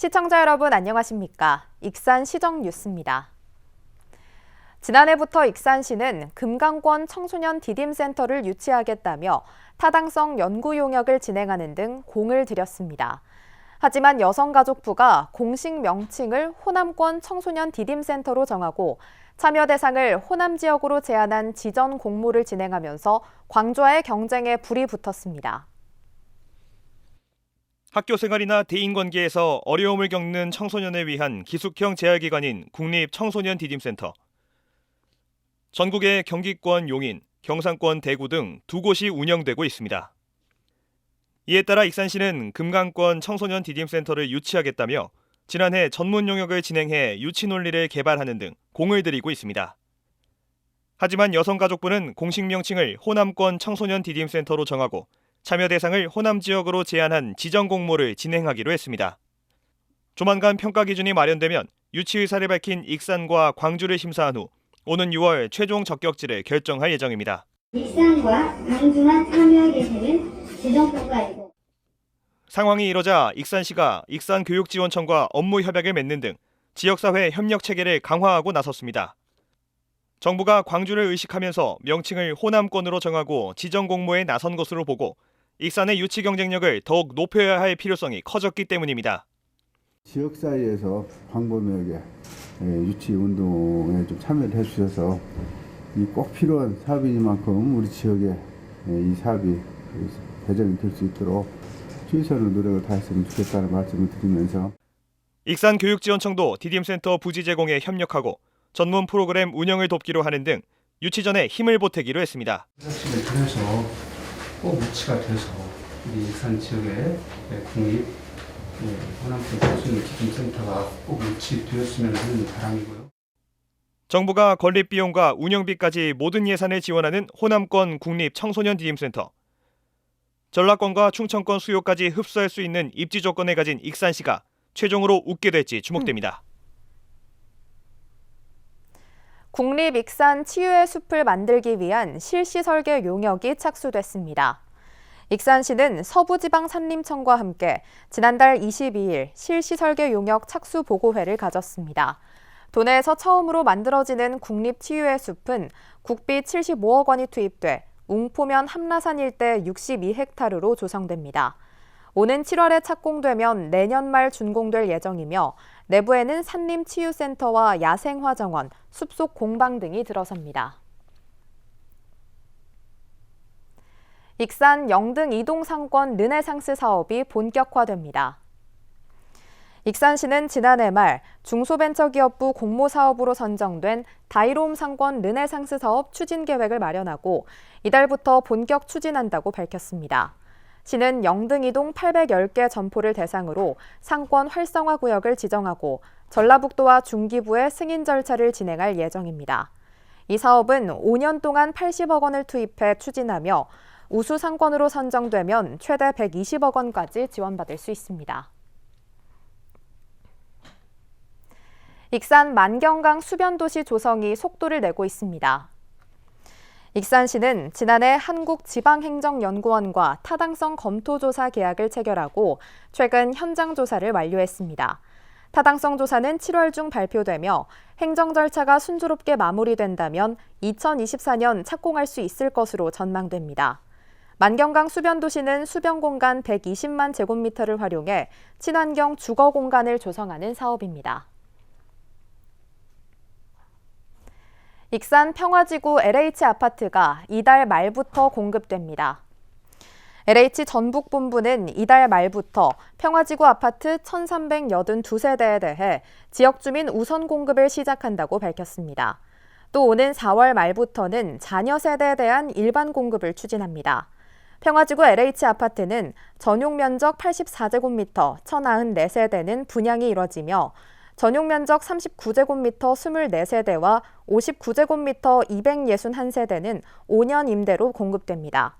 시청자 여러분 안녕하십니까? 익산 시정 뉴스입니다. 지난해부터 익산시는 금강권 청소년 디딤센터를 유치하겠다며 타당성 연구 용역을 진행하는 등 공을 들였습니다. 하지만 여성가족부가 공식 명칭을 호남권 청소년 디딤센터로 정하고 참여 대상을 호남 지역으로 제한한 지정 공모를 진행하면서 광주와의 경쟁에 불이 붙었습니다. 학교 생활이나 대인관계에서 어려움을 겪는 청소년을 위한 기숙형 재활기관인 국립청소년 디딤센터. 전국의 경기권 용인, 경상권 대구 등 두 곳이 운영되고 있습니다. 이에 따라 익산시는 금강권 청소년 디딤센터를 유치하겠다며 지난해 전문 용역을 진행해 유치 논리를 개발하는 등 공을 들이고 있습니다. 하지만 여성가족부는 공식 명칭을 호남권 청소년 디딤센터로 정하고 참여 대상을 호남 지역으로 제한한 지정 공모를 진행하기로 했습니다. 조만간 평가 기준이 마련되면 유치 의사를 밝힌 익산과 광주를 심사한 후 오는 6월 최종 적격지를 결정할 예정입니다. 익산과 광주만 참여하게 되는 지정 평가이고 상황이 이러자 익산시가 익산교육지원청과 업무 협약을 맺는 등 지역사회 협력 체계를 강화하고 나섰습니다. 정부가 광주를 의식하면서 명칭을 호남권으로 정하고 지정 공모에 나선 것으로 보고 익산의 유치 경쟁력을 더욱 높여야 할 필요성이 커졌기 때문입니다. 지역사회에서 광범위하게 유치 운동에 좀 참여를 해주셔서 이 꼭 필요한 사업이니만큼 우리 지역에 이 사업이 배정이 될 수 있도록 최선의 노력을 다했으면 좋겠다는 말씀을 드리면서 익산교육지원청도 디딤센터 부지 제공에 협력하고 전문 프로그램 운영을 돕기로 하는 등 유치 전에 힘을 보태기로 했습니다. 사실을 통해서 꼭 유치가 돼서 우리 익산 지역의 국립 호남권 청소년 디딤센터가 꼭 유치되었으면 하는 바람이고요. 정부가 건립 비용과 운영비까지 모든 예산을 지원하는 호남권 국립 청소년 디딤센터. 전라권과 충청권 수요까지 흡수할 수 있는 입지 조건을 가진 익산시가 최종으로 웃게 될지 주목됩니다. 국립 익산 치유의 숲을 만들기 위한 실시 설계 용역이 착수됐습니다. 익산시는 서부지방산림청과 함께 지난달 22일 실시 설계 용역 착수 보고회를 가졌습니다. 도내에서 처음으로 만들어지는 국립 치유의 숲은 국비 75억 원이 투입돼 웅포면 함라산 일대 62헥타르로 조성됩니다. 오는 7월에 착공되면 내년 말 준공될 예정이며 내부에는 산림치유센터와 야생화정원, 숲속 공방 등이 들어섭니다. 익산 영등 이동상권 르네상스 사업이 본격화됩니다. 익산시는 지난해 말 중소벤처기업부 공모사업으로 선정된 다이롬 상권 르네상스 사업 추진 계획을 마련하고 이달부터 본격 추진한다고 밝혔습니다. 시는 영등 이동 810개 점포를 대상으로 상권 활성화 구역을 지정하고 전라북도와 중기부의 승인 절차를 진행할 예정입니다. 이 사업은 5년 동안 80억 원을 투입해 추진하며 우수 상권으로 선정되면 최대 120억 원까지 지원받을 수 있습니다. 익산 만경강 수변도시 조성이 속도를 내고 있습니다. 익산시는 지난해 한국지방행정연구원과 타당성 검토조사 계약을 체결하고 최근 현장 조사를 완료했습니다. 타당성 조사는 7월 중 발표되며 행정 절차가 순조롭게 마무리된다면 2024년 착공할 수 있을 것으로 전망됩니다. 만경강 수변도시는 수변 공간 120만 제곱미터를 활용해 친환경 주거 공간을 조성하는 사업입니다. 익산 평화지구 LH아파트가 이달 말부터 공급됩니다. LH 전북본부는 이달 말부터 평화지구 아파트 1,382세대에 대해 지역주민 우선 공급을 시작한다고 밝혔습니다. 또 오는 4월 말부터는 자녀 세대에 대한 일반 공급을 추진합니다. 평화지구 LH아파트는 전용 면적 84제곱미터 1,094세대는 분양이 이뤄지며 전용 면적 39제곱미터 24세대와 59제곱미터 261세대는 5년 임대로 공급됩니다.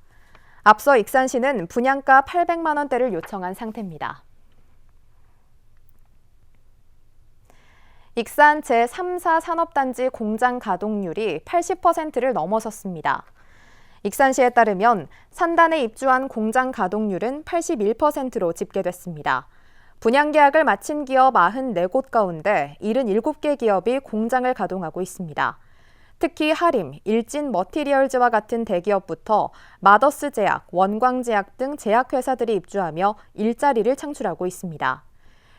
앞서 익산시는 분양가 800만 원대를 요청한 상태입니다. 익산 제3사 산업단지 공장 가동률이 80%를 넘어섰습니다. 익산시에 따르면 산단에 입주한 공장 가동률은 81%로 집계됐습니다. 분양 계약을 마친 기업 94곳 가운데 77개 기업이 공장을 가동하고 있습니다. 특히 하림, 일진 머티리얼즈와 같은 대기업부터 마더스 제약, 원광 제약 등 제약회사들이 입주하며 일자리를 창출하고 있습니다.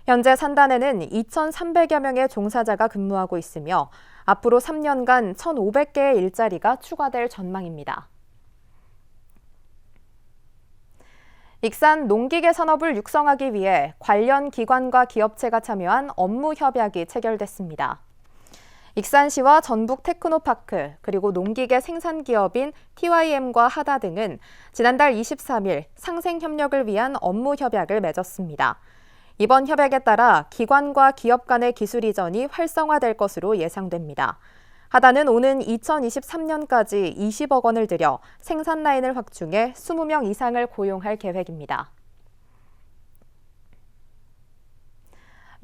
현재 산단에는 2,300여 명의 종사자가 근무하고 있으며 앞으로 3년간 1,500개의 일자리가 추가될 전망입니다. 익산 농기계 산업을 육성하기 위해 관련 기관과 기업체가 참여한 업무 협약이 체결됐습니다. 익산시와 전북 테크노파크 그리고 농기계 생산기업인 TYM과 하다 등은 지난달 23일 상생협력을 위한 업무 협약을 맺었습니다. 이번 협약에 따라 기관과 기업 간의 기술 이전이 활성화될 것으로 예상됩니다. 하다는 오는 2023년까지 20억 원을 들여 생산 라인을 확충해 20명 이상을 고용할 계획입니다.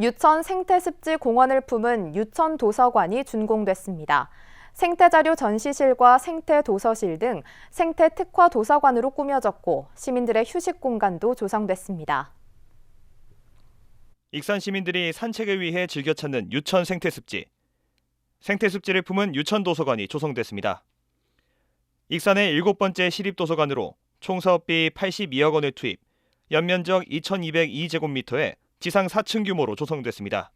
유천 생태습지 공원을 품은 유천 도서관이 준공됐습니다. 생태자료 전시실과 생태도서실 등 생태특화 도서관으로 꾸며졌고 시민들의 휴식 공간도 조성됐습니다. 익산 시민들이 산책을 위해 즐겨 찾는 유천 생태습지. 생태습지를 품은 유천도서관이 조성됐습니다. 익산의 7번째 시립도서관으로 총 사업비 82억 원을 투입, 연면적 2,202제곱미터에 지상 4층 규모로 조성됐습니다.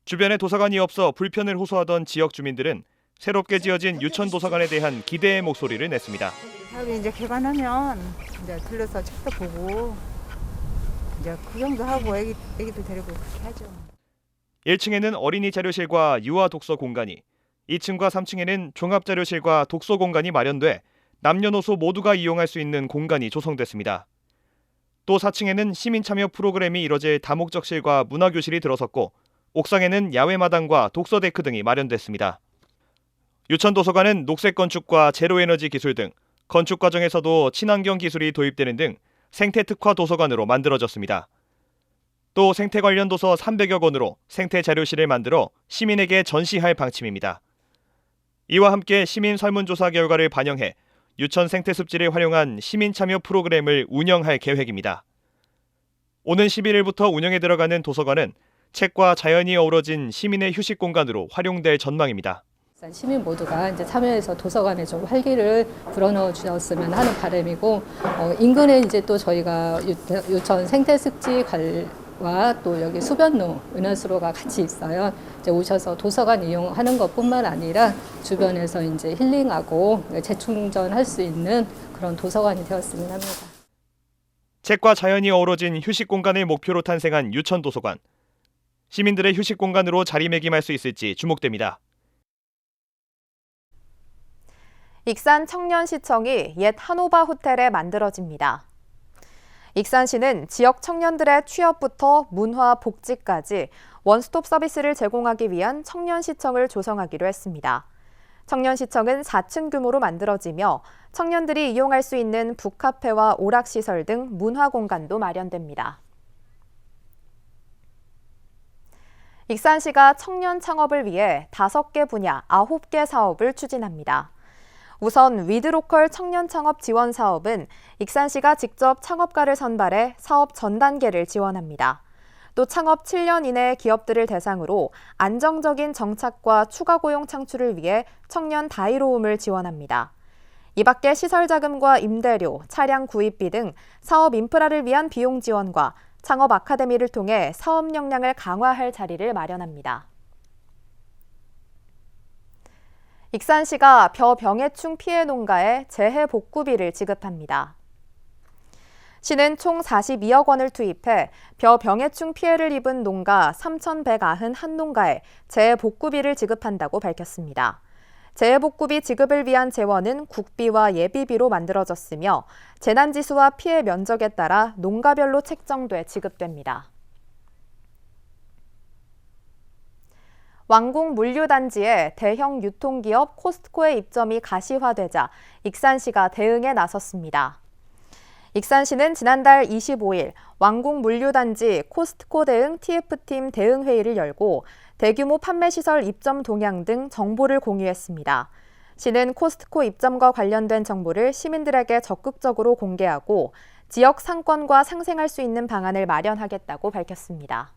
주변에 도서관이 없어 불편을 호소하던 지역 주민들은 새롭게 지어진 유천도서관에 대한 기대의 목소리를 냈습니다. 여기 이제 개관하면 이제 들러서 책도 보고 이제 구경도 하고 애기들 데리고 그렇게 하죠. 1층에는 어린이 자료실과 유아 독서 공간이, 2층과 3층에는 종합자료실과 독서 공간이 마련돼 남녀노소 모두가 이용할 수 있는 공간이 조성됐습니다. 또 4층에는 시민 참여 프로그램이 이뤄질 다목적실과 문화교실이 들어섰고 옥상에는 야외마당과 독서데크 등이 마련됐습니다. 유천도서관은 녹색 건축과 제로에너지 기술 등 건축 과정에서도 친환경 기술이 도입되는 등 생태특화 도서관으로 만들어졌습니다. 또 생태 관련 도서 300여 권으로 생태 자료실을 만들어 시민에게 전시할 방침입니다. 이와 함께 시민 설문조사 결과를 반영해 유천 생태습지를 활용한 시민 참여 프로그램을 운영할 계획입니다. 오는 11일부터 운영에 들어가는 도서관은 책과 자연이 어우러진 시민의 휴식 공간으로 활용될 전망입니다. 시민 모두가 이제 참여해서 도서관에 좀 활기를 불어넣어 주셨으면 하는 바람이고, 인근에 이제 또 저희가 유천 생태습지 와 또 여기 수변로, 은하수로가 같이 있어요. 이제 오셔서 도서관 이용하는 것뿐만 아니라 주변에서 이제 힐링하고 재충전할 수 있는 그런 도서관이 되었으면 합니다. 책과 자연이 어우러진 휴식 공간을 목표로 탄생한 유천도서관. 시민들의 휴식 공간으로 자리매김할 수 있을지 주목됩니다. 익산 청년시청이 옛 한오바 호텔에 만들어집니다. 익산시는 지역 청년들의 취업부터 문화, 복지까지 원스톱 서비스를 제공하기 위한 청년시청을 조성하기로 했습니다. 청년시청은 4층 규모로 만들어지며 청년들이 이용할 수 있는 북카페와 오락시설 등 문화공간도 마련됩니다. 익산시가 청년 창업을 위해 5개 분야 9개 사업을 추진합니다. 우선 위드로컬 청년 창업 지원 사업은 익산시가 직접 창업가를 선발해 사업 전 단계를 지원합니다. 또 창업 7년 이내 기업들을 대상으로 안정적인 정착과 추가 고용 창출을 위해 청년 다이로움을 지원합니다. 이 밖에 시설 자금과 임대료, 차량 구입비 등 사업 인프라를 위한 비용 지원과 창업 아카데미를 통해 사업 역량을 강화할 자리를 마련합니다. 익산시가 벼병해충 피해 농가에 재해 복구비를 지급합니다. 시는 총 42억 원을 투입해 벼병해충 피해를 입은 농가 3,191농가에 재해 복구비를 지급한다고 밝혔습니다. 재해 복구비 지급을 위한 재원은 국비와 예비비로 만들어졌으며 재난지수와 피해 면적에 따라 농가별로 책정돼 지급됩니다. 왕궁 물류단지에 대형 유통기업 코스트코의 입점이 가시화되자 익산시가 대응에 나섰습니다. 익산시는 지난달 25일 왕궁 물류단지 코스트코 대응 TF팀 대응회의를 열고 대규모 판매시설 입점 동향 등 정보를 공유했습니다. 시는 코스트코 입점과 관련된 정보를 시민들에게 적극적으로 공개하고 지역 상권과 상생할 수 있는 방안을 마련하겠다고 밝혔습니다.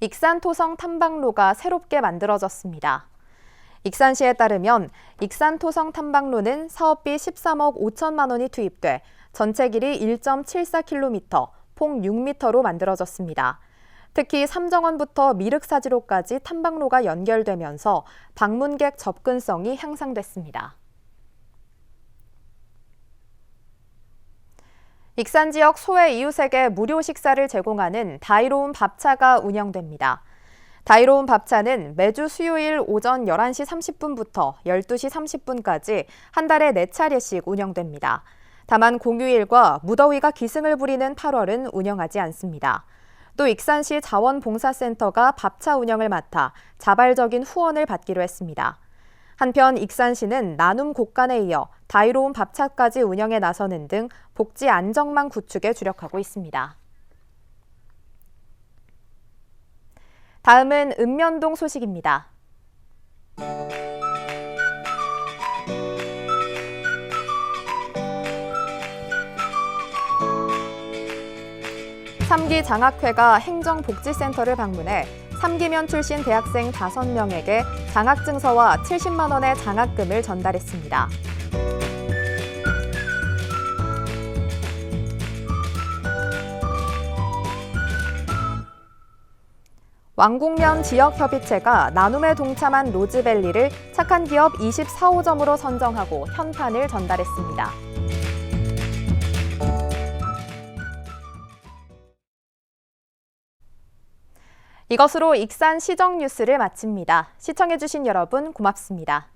익산 토성 탐방로가 새롭게 만들어졌습니다. 익산시에 따르면 익산 토성 탐방로는 사업비 13억 5천만 원이 투입돼 전체 길이 1.74km, 폭 6m로 만들어졌습니다. 특히 삼정원부터 미륵사지로까지 탐방로가 연결되면서 방문객 접근성이 향상됐습니다. 익산 지역 소외 이웃에게 무료 식사를 제공하는 다이로운 밥차가 운영됩니다. 다이로운 밥차는 매주 수요일 오전 11시 30분부터 12시 30분까지 한 달에 4차례씩 운영됩니다. 다만 공휴일과 무더위가 기승을 부리는 8월은 운영하지 않습니다. 또 익산시 자원봉사센터가 밥차 운영을 맡아 자발적인 후원을 받기로 했습니다. 한편 익산시는 나눔 곡간에 이어 다이로운 밥차까지 운영에 나서는 등 복지 안정망 구축에 주력하고 있습니다. 다음은 읍면동 소식입니다. 삼기 장학회가 행정복지센터를 방문해 3기면 출신 대학생 5명에게 장학증서와 70만 원의 장학금을 전달했습니다. 왕국면 지역협의체가 나눔에 동참한 로즈밸리를 착한 기업 24호점으로 선정하고 현판을 전달했습니다. 이것으로 익산 시정 뉴스를 마칩니다. 시청해주신 여러분 고맙습니다.